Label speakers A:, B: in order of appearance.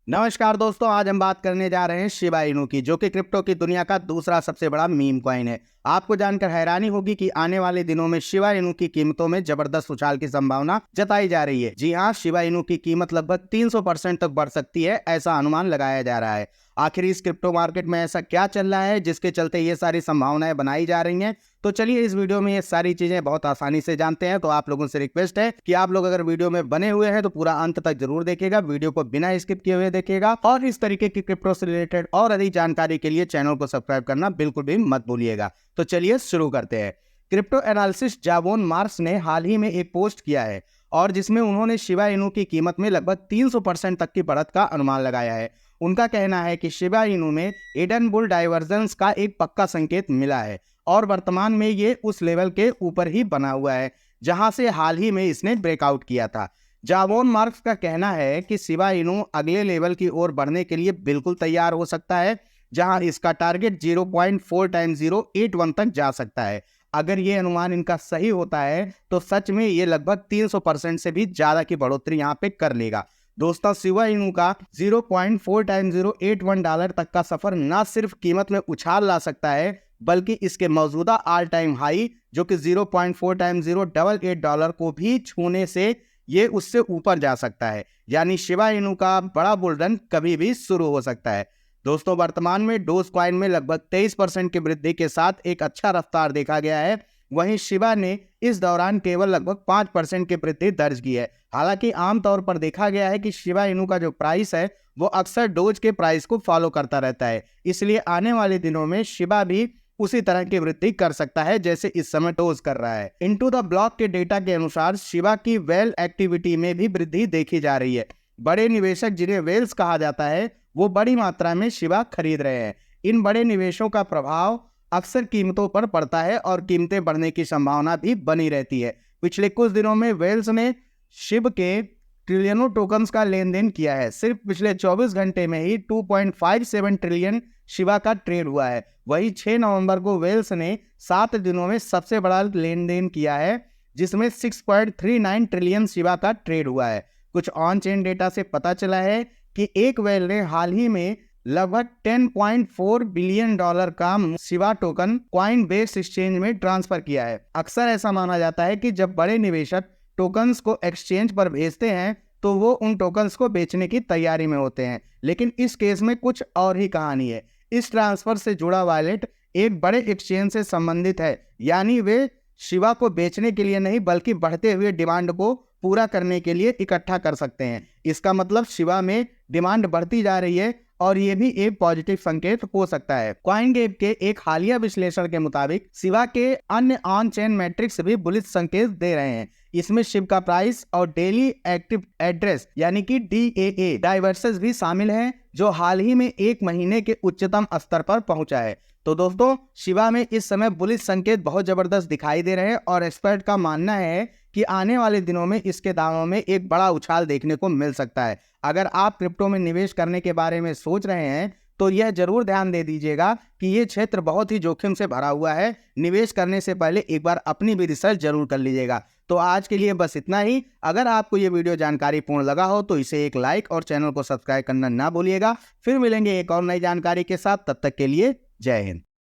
A: नमस्कार दोस्तों, आज हम बात करने जा रहे हैं शिबा इनू की, जो कि क्रिप्टो की दुनिया का दूसरा सबसे बड़ा मीम कॉइन है। आपको जानकर हैरानी होगी कि आने वाले दिनों में शिबा इनू की कीमतों में जबरदस्त उछाल की संभावना जताई जा रही है। जी हाँ, शिबा इनू की कीमत लगभग 300% तक बढ़ सकती है, ऐसा अनुमान लगाया जा रहा है। आखिर इस क्रिप्टो मार्केट में ऐसा क्या चल रहा है जिसके चलते ये सारी संभावनाएं बनाई जा रही हैं? तो चलिए इस वीडियो में ये सारी चीजें बहुत आसानी से जानते हैं। तो आप लोगों से रिक्वेस्ट है कि आप लोग अगर वीडियो में बने हुए हैं तो पूरा अंत तक जरूर देखिएगा, वीडियो को बिना स्किप किए हुए देखिएगा। और इस तरीके की क्रिप्टो से रिलेटेड और अधिक जानकारी के लिए चैनल को सब्सक्राइब करना बिल्कुल भी मत भूलिएगा। तो चलिए शुरू करते हैं। क्रिप्टो एनालिसिस्ट जावोन मार्क्स ने हाल ही में एक पोस्ट किया है और जिसमें उन्होंने शिबा इनू की कीमत में लगभग 300% तक की बढ़त का अनुमान लगाया है। उनका कहना है कि शिबा इनू में एडन बुल डाइवर्जेंस का एक पक्का संकेत मिला है और वर्तमान में ये उस लेवल के ऊपर ही बना हुआ है जहां से हाल ही में इसने ब्रेकआउट किया था। जावोन मार्क्स का कहना है कि शिबा इनू अगले लेवल की ओर बढ़ने के लिए बिल्कुल तैयार हो सकता है, जहां इसका टारगेट 0.4 टाइम्स 081 तक जा सकता है। अगर ये अनुमान इनका सही होता है तो सच में ये लगभग 300% से भी ज्यादा की बढ़ोतरी यहाँ पे कर लेगा। दोस्तों, शिबा इनू का 0.4 टाइम्स 081 डॉलर तक का सफर न सिर्फ कीमत में उछाल ला सकता है, बल्कि इसके मौजूदा ऑल टाइम हाई जो कि 0.4 टाइम्स 088 डॉलर को भी छूने से ये उससे ऊपर जा सकता है। यानी शिबा इनू का बड़ा बुल रन कभी भी शुरू हो सकता है। दोस्तों, वर्तमान में डोज कॉइन में लगभग 23% की वृद्धि के साथ एक अच्छा रफ्तार देखा गया है। वहीं शिबा ने इस दौरान केवल लगभग 5% की वृद्धि दर्ज की है। हालांकि आमतौर पर देखा गया है कि शिबा इनू का जो प्राइस है वो अक्सर डोज के प्राइस को फॉलो करता रहता है, इसलिए आने वाले दिनों में शिबा भी उसी तरह की वृद्धि कर सकता है जैसे इस समय डोज कर रहा है। इनटू द ब्लॉक के डेटा के अनुसार शिबा की वेल एक्टिविटी में भी वृद्धि देखी जा रही है। बड़े निवेशक, जिन्हें वेल्स कहा जाता है, वो बड़ी मात्रा में शिबा खरीद रहे हैं। इन बड़े निवेशों का प्रभाव अक्सर कीमतों पर पड़ता है और कीमतें बढ़ने की संभावना भी बनी रहती है। पिछले कुछ दिनों में वेल्स ने शिब के ट्रिलियनों टोकन्स का लेन देन किया है। सिर्फ पिछले 24 घंटे में ही 2.57 ट्रिलियन शिबा का ट्रेड हुआ है। वही 6 नवंबर को वेल्स ने 7 दिनों में सबसे बड़ा लेन देन किया है, जिसमें 6.39 ट्रिलियन शिबा का ट्रेड हुआ है। कुछ ऑन चेन डेटा से पता चला है कि एक वेल ने हाल ही में लगभग 10.4 बिलियन डॉलर का Shiba token coin base exchange में ट्रांसफर किया है। अक्सर ऐसा माना जाता है कि जब बड़े निवेशक टोकन्स को एक्सचेंज पर भेजते हैं तो वो उन टोकन्स को बेचने की तैयारी में होते हैं, लेकिन इस केस में कुछ और ही कहानी है। इस ट्रांसफर से जुड़ा वॉलेट एक बड़े एक्सचेंज से संबंधित है, यानी वे शिबा को बेचने के लिए नहीं बल्कि बढ़ते हुए डिमांड को पूरा करने के लिए इकट्ठा कर सकते हैं। इसका मतलब शिबा में डिमांड बढ़ती जा रही है और ये भी एक पॉजिटिव संकेत हो सकता है। कॉइनगेट के एक हालिया विश्लेषण के मुताबिक शिबा के अन्य ऑन चेन मैट्रिक्स भी बुलिश संकेत दे रहे हैं। इसमें शिब का प्राइस और डेली एक्टिव एड्रेस यानी कि DAA डाइवर्सेस भी शामिल हैं, जो हाल ही में एक महीने के उच्चतम स्तर पर पहुंचा है। तो दोस्तों, शिबा में इस समय बुलिश संकेत बहुत जबरदस्त दिखाई दे रहे हैं और एक्सपर्ट का मानना है कि आने वाले दिनों में इसके दामों में एक बड़ा उछाल देखने को मिल सकता है। अगर आप क्रिप्टो में निवेश करने के बारे में सोच रहे हैं तो यह जरूर ध्यान दे दीजिएगा कि ये क्षेत्र बहुत ही जोखिम से भरा हुआ है। निवेश करने से पहले एक बार अपनी भी रिसर्च जरूर कर लीजिएगा। तो आज के लिए बस इतना ही। अगर आपको ये वीडियो जानकारी पूर्ण लगा हो तो इसे एक लाइक और चैनल को सब्सक्राइब करना ना भूलिएगा। फिर मिलेंगे एक और नई जानकारी के साथ, तब तक के लिए जय हिंद।